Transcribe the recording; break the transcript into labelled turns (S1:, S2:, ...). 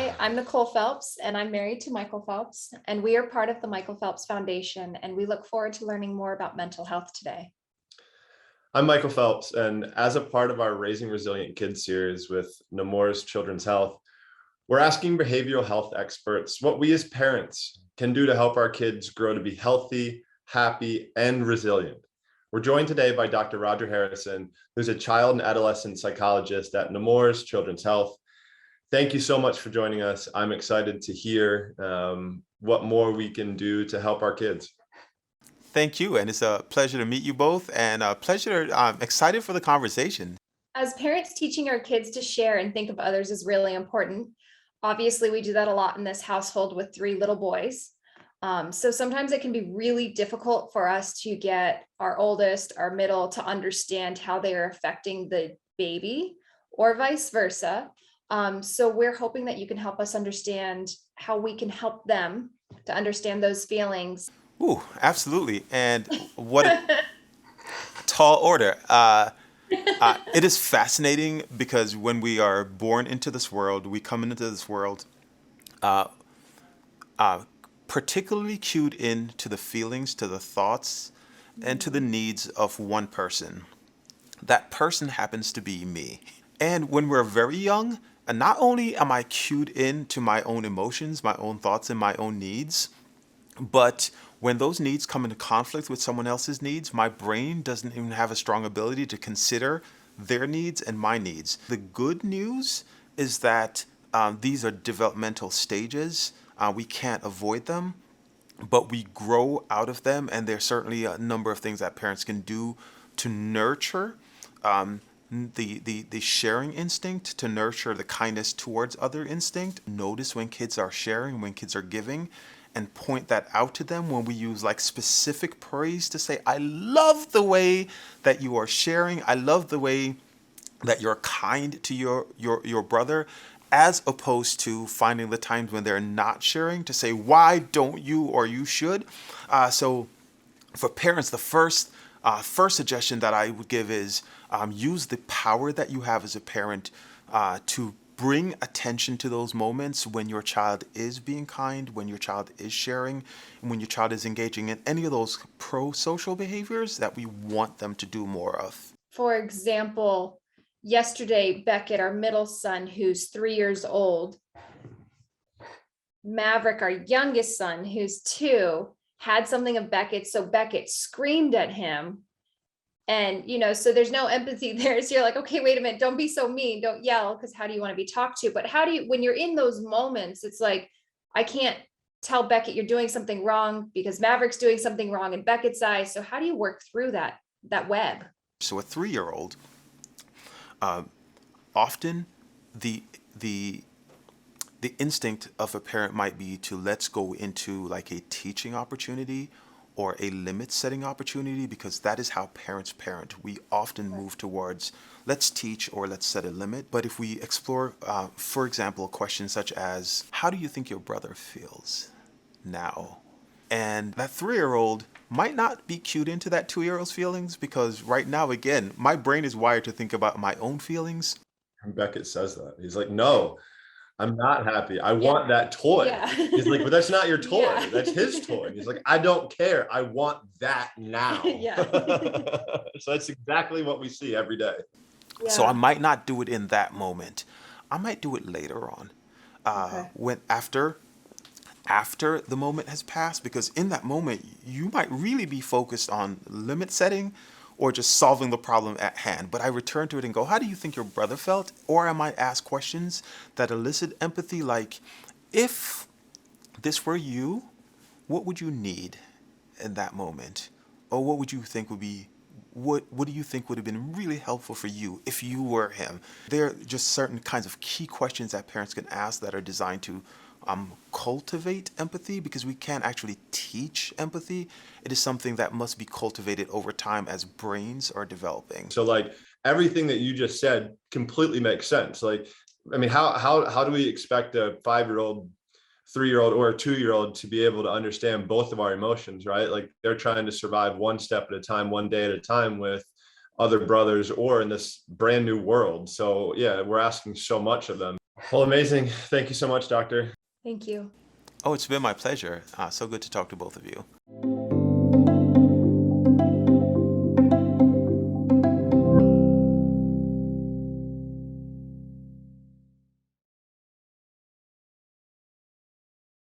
S1: Hi, I'm Nicole Phelps, and I'm married to Michael Phelps, and we are part of the Michael Phelps Foundation, and we look forward to learning more about mental health today.
S2: I'm Michael Phelps, and as a part of our Raising Resilient Kids series with Nemours Children's Health, we're asking behavioral health experts what we as parents can do to help our kids grow to be healthy, happy, and resilient. We're joined today by Dr. Roger Harrison, who's a child and adolescent psychologist at Nemours Children's Health. Thank you so much for joining us. I'm excited to hear what more we can do to help our kids.
S3: Thank you, and it's a pleasure to meet you both, and a pleasure. I'm excited for the conversation.
S1: As parents, teaching our kids to share and think of others is really important. Obviously, we do that a lot in this household with three little boys. So sometimes it can be really difficult for us to get our oldest, our middle, to understand how they are affecting the baby or vice versa. So we're hoping that you can help us understand how we can help them to understand those feelings.
S3: Ooh, absolutely, and what a tall order. It is fascinating because when we are born into this world, we come into this world uh, uh, particularly cued in to the feelings, to the thoughts, and to the needs of one person. That person happens to be me. And when we're very young, and not only am I cued in to my own emotions, my own thoughts, and my own needs, but when those needs come into conflict with someone else's needs, my brain doesn't even have a strong ability to consider their needs and my needs. The good news is that these are developmental stages. We can't avoid them, but we grow out of them, and there's certainly a number of things that parents can do to nurture the sharing instinct, to nurture the kindness towards other instinct. Notice when kids are sharing, when kids are giving, and point that out to them when we use like specific praise to say, I love the way that you are sharing. I love the way that you're kind to your brother, as opposed to finding the times when they're not sharing to say, why don't you, or you should. So for parents, the first suggestion that I would give is use the power that you have as a parent to bring attention to those moments when your child is being kind, when your child is sharing, and when your child is engaging in any of those pro-social behaviors that we want them to do more of.
S1: For example, yesterday, Beckett, our middle son, who's 3 years old, Maverick, our youngest son, who's 2, had something of Beckett. So Beckett screamed at him. And, so there's no empathy there. So you're like, okay, wait a minute, don't be so mean, don't yell, because how do you want to be talked to? But how do you, when you're in those moments, it's like, I can't tell Beckett you're doing something wrong because Maverick's doing something wrong in Beckett's eyes. So how do you work through that web?
S3: So a 3-year-old, often the the the instinct of a parent might be to let's go into like a teaching opportunity or a limit setting opportunity, because that is how parents parent. We often move towards let's teach or let's set a limit. But if we explore, for example, a question such as, how do you think your brother feels now? And that 3-year-old might not be cued into that 2-year-old's feelings, because right now, again, my brain is wired to think about my own feelings.
S2: And Beckett says that. He's like, no, I'm not happy. I
S1: Yeah.
S2: want that toy.
S1: Yeah.
S2: He's like, but that's not your toy.
S1: Yeah.
S2: That's his toy. He's like, I don't care. I want that now.
S1: Yeah.
S2: So that's exactly what we see every day.
S3: So I
S1: Yeah.
S3: might not do it in that moment. I might do it later on,
S1: Okay.
S3: when after the moment has passed, because in that moment you might really be focused on limit setting or just solving the problem at hand. But I return to it and go, how do you think your brother felt? Or I might ask questions that elicit empathy, like, if this were you, what would you need in that moment? Or what would you think would be, what do you think would have been really helpful for you if you were him? There are just certain kinds of key questions that parents can ask that are designed to cultivate empathy, because we can't actually teach empathy. It is something that must be cultivated over time as brains are developing.
S2: So like everything that you just said completely makes sense. Like, I mean, how do we expect a 5-year-old, 3-year-old, or a 2-year-old to be able to understand both of our emotions, right? Like they're trying to survive one step at a time, one day at a time with other brothers or in this brand new world. So yeah, we're asking so much of them. Well, amazing. Thank you so much, Doctor.
S1: Thank you.
S3: Oh, it's been my pleasure. So good to talk to both of you.